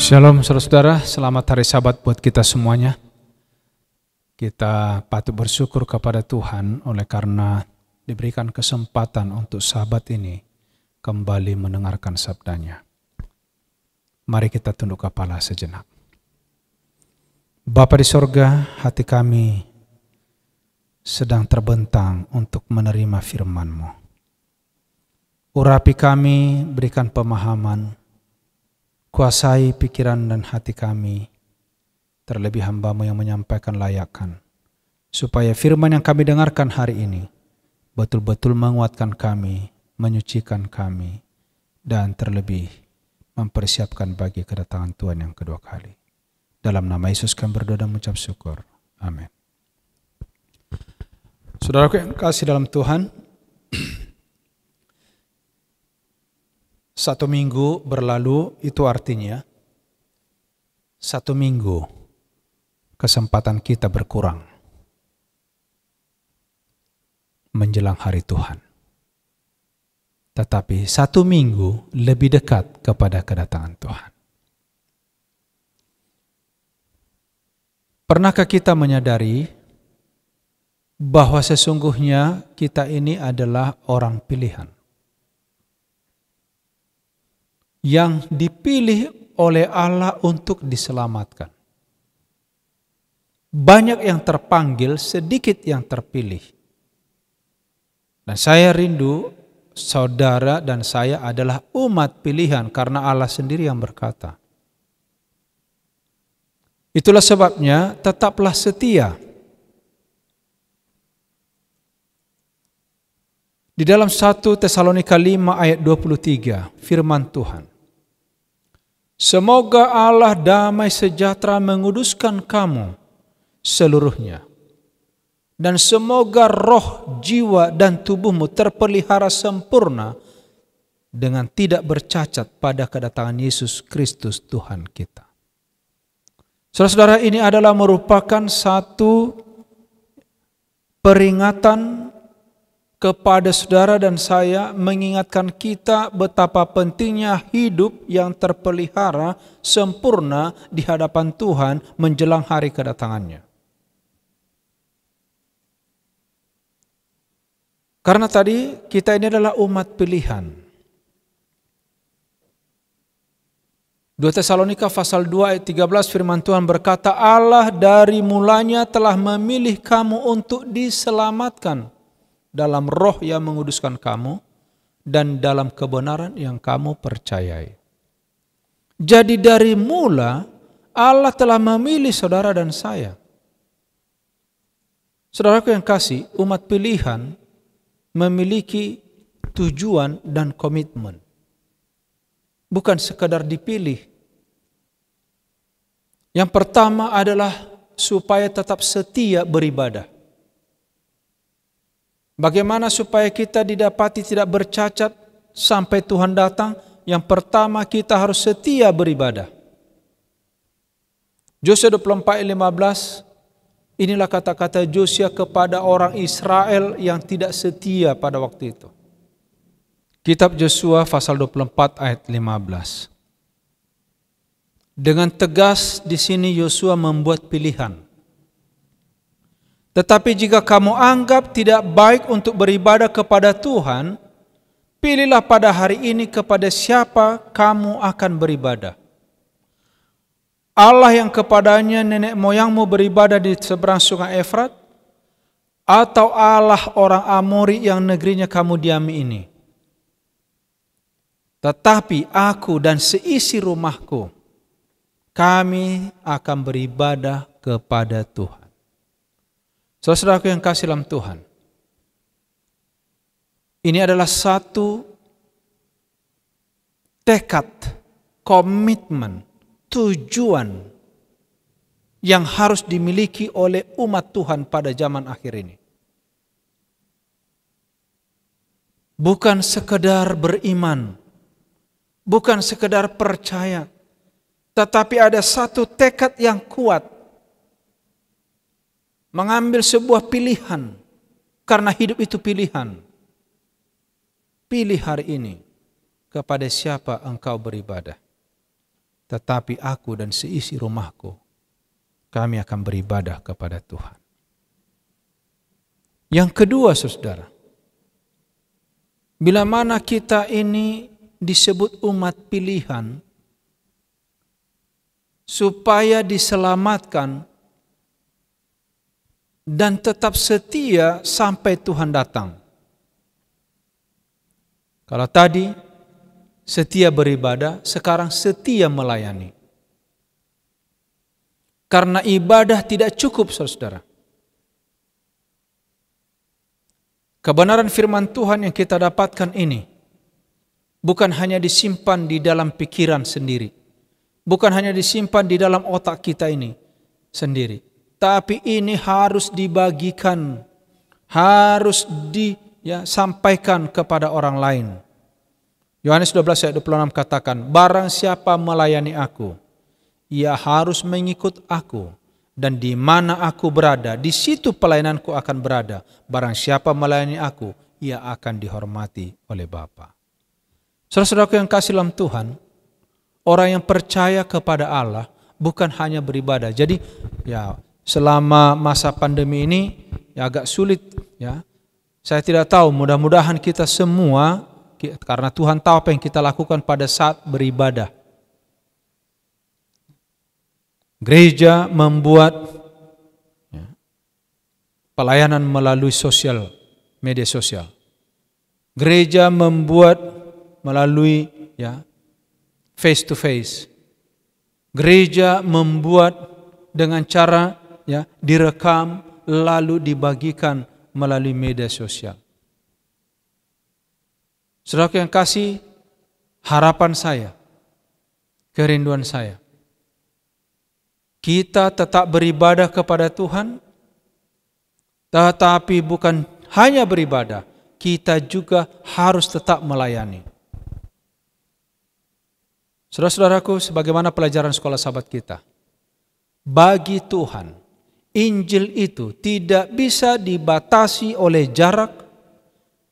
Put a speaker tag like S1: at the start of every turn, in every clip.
S1: Shalom saudara-saudara, selamat hari Sabat buat kita semuanya. Kita patut bersyukur kepada Tuhan oleh karena diberikan kesempatan untuk Sabat ini kembali mendengarkan sabdanya. Mari kita tunduk kepala sejenak. Bapa di sorga, hati kami sedang terbentang untuk menerima firman-Mu. Urapi kami, berikan pemahaman, kuasai pikiran dan hati kami, terlebih hamba-Mu yang menyampaikan layakan, supaya firman yang kami dengarkan hari ini betul-betul menguatkan kami, menyucikan kami, dan terlebih mempersiapkan bagi kedatangan Tuhan yang kedua kali. Dalam nama Yesus kami berdoa dan mengucap syukur. Amin. Saudaraku yang kasih dalam Tuhan, satu minggu berlalu, itu artinya satu minggu kesempatan kita berkurang menjelang hari Tuhan. Tetapi satu minggu lebih dekat kepada kedatangan Tuhan. Pernahkah kita menyadari bahwa sesungguhnya kita ini adalah orang pilihan yang dipilih oleh Allah untuk diselamatkan? Banyak yang terpanggil, sedikit yang terpilih. Dan saya rindu saudara dan saya adalah umat pilihan karena Allah sendiri yang berkata. Itulah sebabnya tetaplah setia. Di dalam 1 Tesalonika 5 ayat 23, firman Tuhan. Semoga Allah damai sejahtera menguduskan kamu seluruhnya. Dan semoga roh, jiwa, dan tubuhmu terpelihara sempurna dengan tidak bercacat pada kedatangan Yesus Kristus Tuhan kita. Saudara-saudara, ini adalah merupakan satu peringatan kepada saudara dan saya, mengingatkan kita betapa pentingnya hidup yang terpelihara sempurna di hadapan Tuhan menjelang hari kedatangannya. Karena tadi kita ini adalah umat pilihan. 2 Tesalonika pasal 2 ayat 13 firman Tuhan berkata, Allah dari mulanya telah memilih kamu untuk diselamatkan dalam roh yang menguduskan kamu dan dalam kebenaran yang kamu percayai. Jadi dari mula Allah telah memilih saudara dan saya. Saudaraku yang kasih, umat pilihan memiliki tujuan dan komitmen. Bukan sekadar dipilih. Yang pertama adalah supaya tetap setia beribadah. Bagaimana supaya kita didapati tidak bercacat sampai Tuhan datang? Yang pertama kita harus setia beribadah. Yosua 24:15, inilah kata-kata Yosua kepada orang Israel yang tidak setia pada waktu itu. Kitab Yosua pasal 24 ayat 15. Dengan tegas di sini Yosua membuat pilihan. Tetapi jika kamu anggap tidak baik untuk beribadah kepada Tuhan, pilihlah pada hari ini kepada siapa kamu akan beribadah. Allah yang kepadanya nenek moyangmu beribadah di seberang sungai Efrat, atau Allah orang Amori yang negerinya kamu diami ini. Tetapi aku dan seisi rumahku, kami akan beribadah kepada Tuhan. Saudara-saudaraku yang kasih dalam Tuhan, ini adalah satu tekad, komitmen, tujuan yang harus dimiliki oleh umat Tuhan pada zaman akhir ini. Bukan sekedar beriman, bukan sekedar percaya, tetapi ada satu tekad yang kuat. Mengambil sebuah pilihan, karena hidup itu pilihan. Pilih hari ini kepada siapa engkau beribadah. tetapi aku dan seisi rumahku, kami akan beribadah kepada Tuhan. Yang kedua, saudara, bila mana kita ini disebut umat pilihan, supaya diselamatkan dan tetap setia sampai Tuhan datang. Kalau tadi setia beribadah, sekarang setia melayani. Karena ibadah tidak cukup, saudara. Kebenaran firman Tuhan yang kita dapatkan ini bukan hanya disimpan di dalam pikiran sendiri, bukan hanya disimpan di dalam otak kita ini sendiri, tapi ini harus dibagikan, harus disampaikan kepada orang lain. Yohanes 12 ayat 26 katakan, barang siapa melayani aku, ia harus mengikut aku, dan di mana aku berada, di situ pelayananku akan berada. Barang siapa melayani aku, ia akan dihormati oleh Bapa. Saudara-saudaraku yang kasih dalam Tuhan, orang yang percaya kepada Allah bukan hanya beribadah. Jadi selama masa pandemi ini agak sulit ya. Saya tidak tahu, mudah-mudahan kita semua, karena Tuhan tahu apa yang kita lakukan pada saat beribadah. Gereja membuat pelayanan melalui media sosial. Gereja membuat melalui face to face. Gereja membuat dengan cara direkam lalu dibagikan melalui media sosial. Saudara yang kasih, harapan saya, kerinduan saya, kita tetap beribadah kepada Tuhan, tetapi bukan hanya beribadah, kita juga harus tetap melayani. Saudara-saudaraku, sebagaimana pelajaran sekolah sahabat kita, bagi Tuhan, Injil itu tidak bisa dibatasi oleh jarak,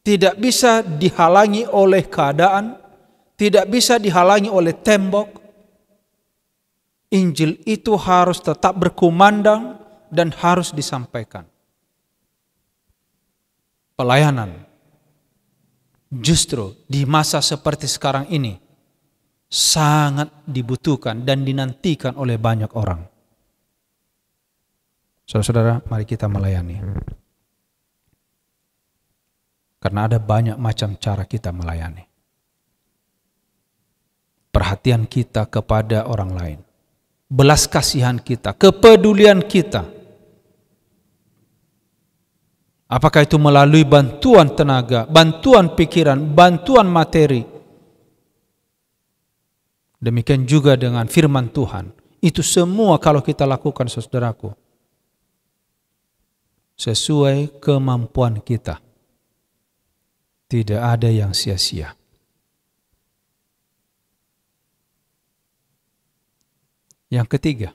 S1: tidak bisa dihalangi oleh keadaan, tidak bisa dihalangi oleh tembok. Injil itu harus tetap berkumandang dan harus disampaikan. Pelayanan justru di masa seperti sekarang ini sangat dibutuhkan dan dinantikan oleh banyak orang. Saudara-saudara, mari kita melayani. Karena ada banyak macam cara kita melayani. Perhatian kita kepada orang lain, belas kasihan kita, kepedulian kita. Apakah itu melalui bantuan tenaga, bantuan pikiran, bantuan materi. Demikian juga dengan firman Tuhan. Itu semua kalau kita lakukan, saudaraku, sesuai kemampuan kita. Tidak ada yang sia-sia. Yang ketiga,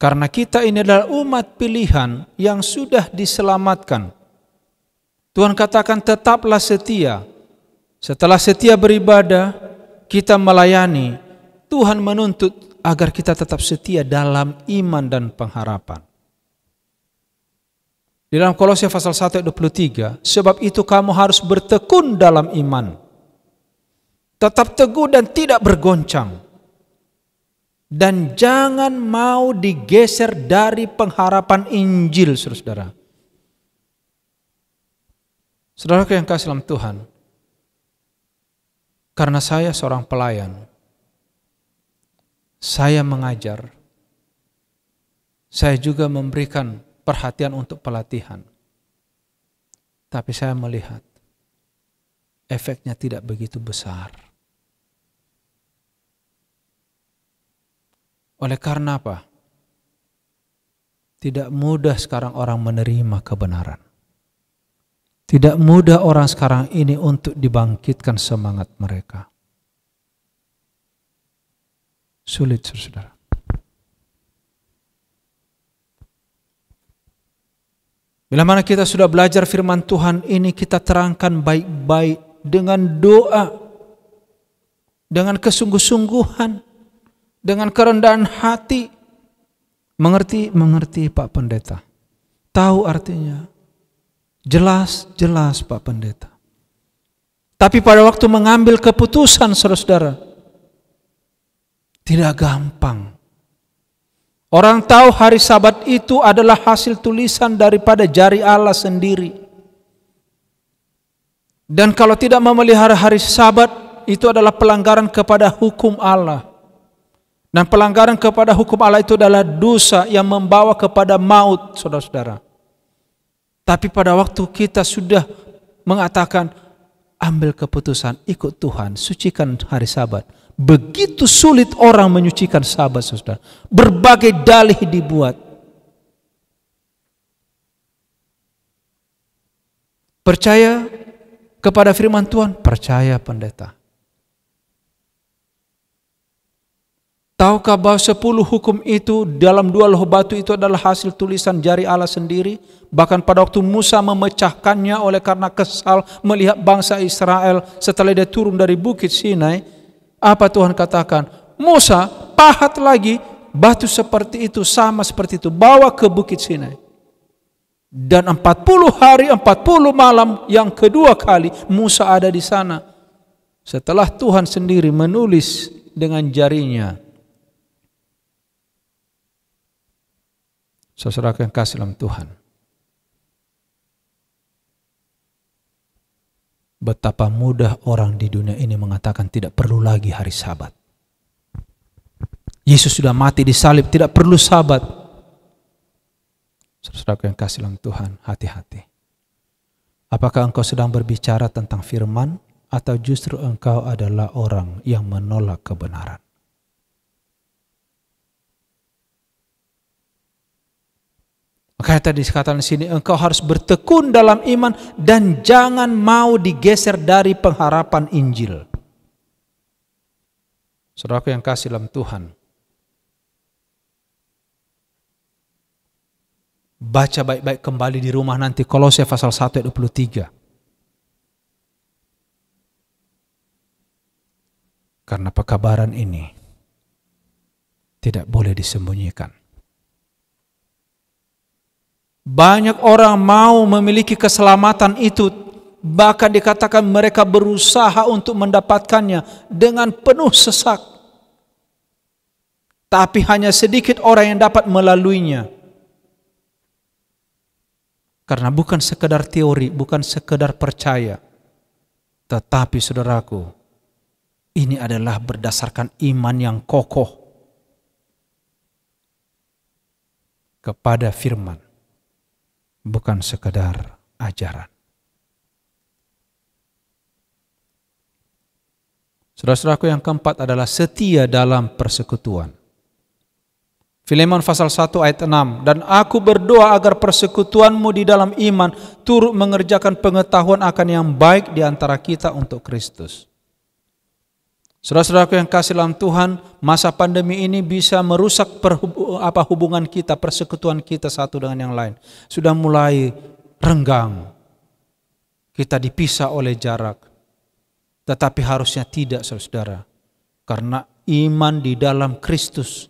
S1: karena kita ini adalah umat pilihan yang sudah diselamatkan, Tuhan katakan tetaplah setia. Setelah setia beribadah, kita melayani, Tuhan menuntut agar kita tetap setia dalam iman dan pengharapan. Di dalam Kolose pasal 1 ayat 23, sebab itu kamu harus bertekun dalam iman, tetap teguh dan tidak bergoncang, dan jangan mau digeser dari pengharapan Injil, saudara. Saudara yang kasih dalam Tuhan, karena saya seorang pelayan, saya mengajar, saya juga memberikan perhatian untuk pelatihan. Tapi saya melihat efeknya tidak begitu besar. Oleh karena apa? Tidak mudah sekarang orang menerima kebenaran. Tidak mudah orang sekarang ini untuk dibangkitkan semangat mereka. Sulit, saudara. Bila mana kita sudah belajar firman Tuhan ini, kita terangkan baik-baik dengan doa. dengan kesungguh-sungguhan, dengan kerendahan hati. Mengerti Pak Pendeta. Tahu artinya. Jelas Pak Pendeta. Tapi pada waktu mengambil keputusan, saudara-saudara, tidak gampang. Orang tahu hari Sabat itu adalah hasil tulisan daripada jari Allah sendiri. Dan kalau tidak memelihara hari Sabat, itu adalah pelanggaran kepada hukum Allah. Dan pelanggaran kepada hukum Allah itu adalah dosa yang membawa kepada maut, saudara-saudara. Tapi pada waktu kita sudah mengatakan, ambil keputusan, ikut Tuhan, sucikan hari Sabat. Begitu sulit orang menyucikan Sabat, saudara. Berbagai dalih dibuat. Percaya kepada firman Tuhan? Percaya, pendeta. Tahukah bahwa 10 hukum itu dalam 2 loh batu itu adalah hasil tulisan jari Allah sendiri? Bahkan pada waktu Musa memecahkannya oleh karena kesal melihat bangsa Israel setelah dia turun dari bukit Sinai, apa Tuhan katakan? Musa, pahat lagi batu seperti itu, sama seperti itu, bawa ke bukit Sinai. Dan 40 hari 40 malam yang kedua kali Musa ada di sana. Setelah Tuhan sendiri menulis dengan jarinya. Saudara yang kasih dalam Tuhan, betapa mudah orang di dunia ini mengatakan tidak perlu lagi hari Sabat. Yesus sudah mati di salib, tidak perlu Sabat. Saudara yang kasih dalam Tuhan, hati-hati. Apakah engkau sedang berbicara tentang firman, atau justru engkau adalah orang yang menolak kebenaran? Makanya tadi dikatakan di sini, engkau harus bertekun dalam iman dan jangan mau digeser dari pengharapan Injil. Saudaraku yang kasih dalam Tuhan, baca baik-baik kembali di rumah nanti Kolose pasal 1 ayat 23. Karena pekabaran ini tidak boleh disembunyikan. Banyak orang mau memiliki keselamatan itu, bahkan dikatakan mereka berusaha untuk mendapatkannya dengan penuh sesak. Tapi hanya sedikit orang yang dapat melaluinya. Karena bukan sekedar teori, bukan sekedar percaya. Tetapi saudaraku, ini adalah berdasarkan iman yang kokoh kepada firman. Bukan sekedar ajaran. Saudara-saudaraku yang keempat adalah setia dalam persekutuan. Filemon pasal 1 ayat 6. Dan aku berdoa agar persekutuanmu di dalam iman turut mengerjakan pengetahuan akan yang baik di antara kita untuk Kristus. Saudara-saudaraku yang kasih dalam Tuhan, masa pandemi ini bisa merusak hubungan kita, persekutuan kita satu dengan yang lain. Sudah mulai renggang. Kita dipisah oleh jarak. Tetapi harusnya tidak, saudara. Karena iman di dalam Kristus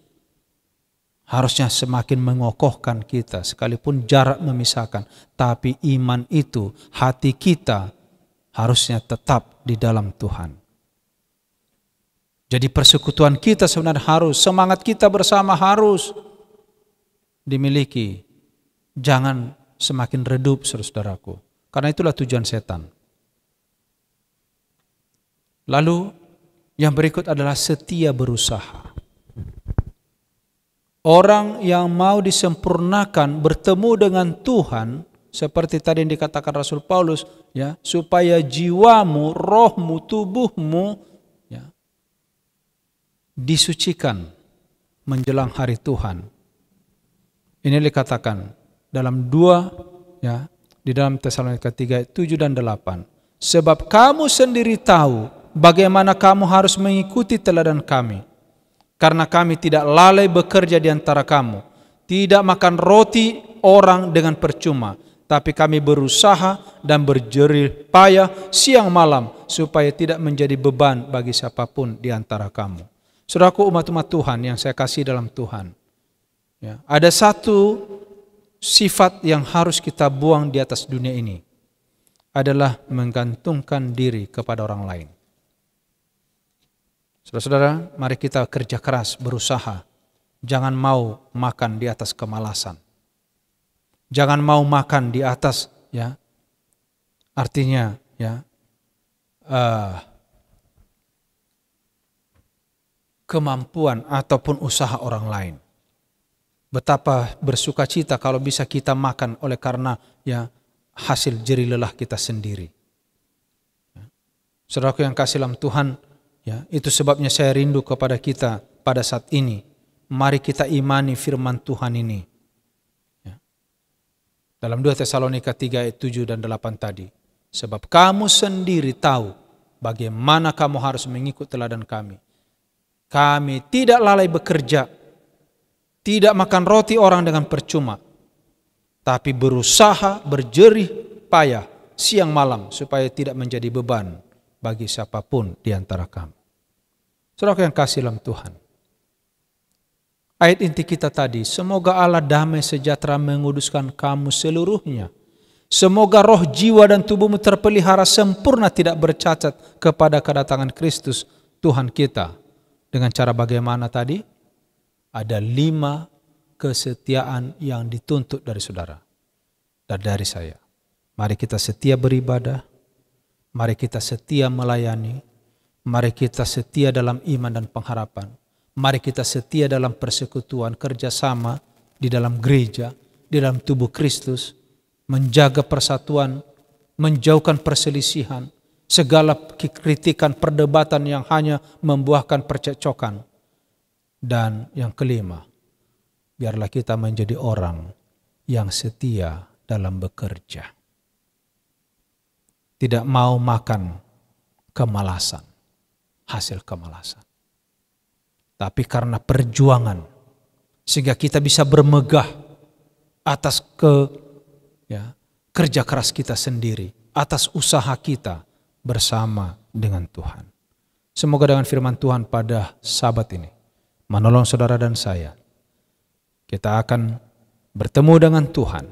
S1: harusnya semakin mengokohkan kita, sekalipun jarak memisahkan. Tapi iman itu, hati kita harusnya tetap di dalam Tuhan. Jadi persekutuan kita sebenarnya harus, semangat kita bersama harus dimiliki. Jangan semakin redup, saudaraku. Karena itulah tujuan setan. Lalu yang berikut adalah setia berusaha. Orang yang mau disempurnakan bertemu dengan Tuhan, seperti tadi yang dikatakan Rasul Paulus, ya, supaya jiwamu, rohmu, tubuhmu disucikan menjelang hari Tuhan. Ini dikatakan dalam di dalam Tesalonika 3 7 dan 8. Sebab kamu sendiri tahu bagaimana kamu harus mengikuti teladan kami. Karena kami tidak lalai bekerja di antara kamu, tidak makan roti orang dengan percuma, tapi kami berusaha dan berjerih payah siang malam supaya tidak menjadi beban bagi siapapun di antara kamu. Saudaraku, umat-umat Tuhan yang saya kasih dalam Tuhan, ya, ada satu sifat yang harus kita buang di atas dunia ini, adalah menggantungkan diri kepada orang lain. Saudara-saudara, mari kita kerja keras, berusaha. Jangan mau makan di atas kemalasan. Jangan mau makan di atas, ya, artinya, ya, kemampuan ataupun usaha orang lain. Betapa bersukacita kalau bisa kita makan oleh karena, ya, hasil jerih lelah kita sendiri. Saudaraku yang kasih dalam Tuhan, ya, itu sebabnya saya rindu kepada kita pada saat ini. Mari kita imani firman Tuhan ini. Ya. Dalam 2 Tesalonika 3 ayat 7 dan 8 tadi. Sebab kamu sendiri tahu bagaimana kamu harus mengikut teladan kami. Kami tidak lalai bekerja, tidak makan roti orang dengan percuma, tapi berusaha berjerih payah siang malam supaya tidak menjadi beban bagi siapapun di antara kamu. Saudara yang kasih dalam Tuhan, ayat inti kita tadi, semoga Allah damai sejahtera menguduskan kamu seluruhnya. Semoga roh, jiwa dan tubuhmu terpelihara sempurna tidak bercacat kepada kedatangan Kristus Tuhan kita. Dengan cara bagaimana tadi? Ada 5 kesetiaan yang dituntut dari saudara dan dari saya. Mari kita setia beribadah, mari kita setia melayani, mari kita setia dalam iman dan pengharapan, mari kita setia dalam persekutuan, kerjasama di dalam gereja, di dalam tubuh Kristus, menjaga persatuan, menjauhkan perselisihan, segala kritikan, perdebatan yang hanya membuahkan percekcokan. Dan yang kelima, biarlah kita menjadi orang yang setia dalam bekerja. Tidak mau makan kemalasan, hasil kemalasan. Tapi karena perjuangan, sehingga kita bisa bermegah atas kerja keras kita sendiri, atas usaha kita bersama dengan Tuhan. Semoga dengan firman Tuhan pada sabat ini menolong saudara dan saya. Kita akan bertemu dengan Tuhan.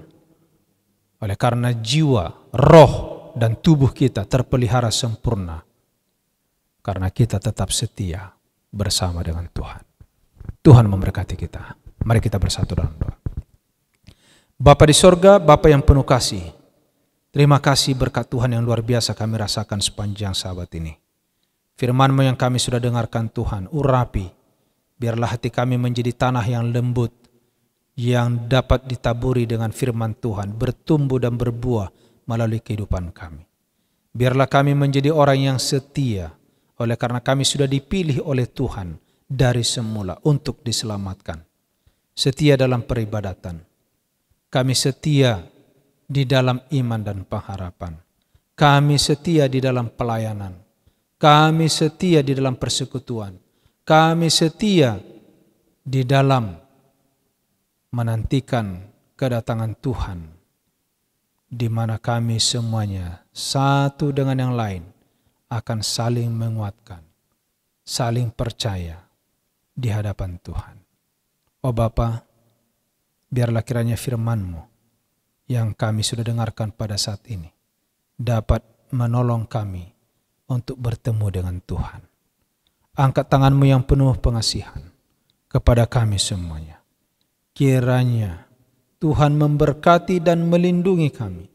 S1: Oleh karena jiwa, roh, dan tubuh kita terpelihara sempurna. Karena kita tetap setia bersama dengan Tuhan. Tuhan memberkati kita. Mari kita bersatu dalam doa. Bapa di sorga, Bapa yang penuh kasih. Terima kasih berkat Tuhan yang luar biasa kami rasakan sepanjang sabat ini. Firman-Mu yang kami sudah dengarkan Tuhan, urapi. Biarlah hati kami menjadi tanah yang lembut, yang dapat ditaburi dengan firman Tuhan, bertumbuh dan berbuah melalui kehidupan kami. Biarlah kami menjadi orang yang setia, oleh karena kami sudah dipilih oleh Tuhan dari semula untuk diselamatkan. Setia dalam peribadatan. Kami setia di dalam iman dan pengharapan. Kami setia di dalam pelayanan. Kami setia di dalam persekutuan. Kami setia di dalam menantikan kedatangan Tuhan, di mana kami semuanya satu dengan yang lain akan saling menguatkan, saling percaya di hadapan Tuhan. Oh Bapa, biarlah kiranya firman-Mu yang kami sudah dengarkan pada saat ini dapat menolong kami untuk bertemu dengan Tuhan. Angkat tangan-Mu yang penuh pengasihan kepada kami semuanya. Kiranya Tuhan memberkati dan melindungi kami.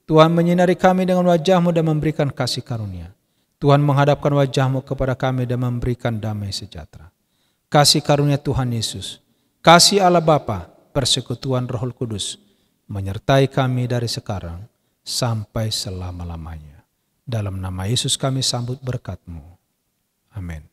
S1: Tuhan menyinari kami dengan wajah-Mu dan memberikan kasih karunia. Tuhan menghadapkan wajah-Mu kepada kami dan memberikan damai sejahtera. Kasih karunia Tuhan Yesus, kasih Allah Bapa, persekutuan Roh Kudus, menyertai kami dari sekarang sampai selama-lamanya. Dalam nama Yesus kami sambut berkat-Mu. Amin.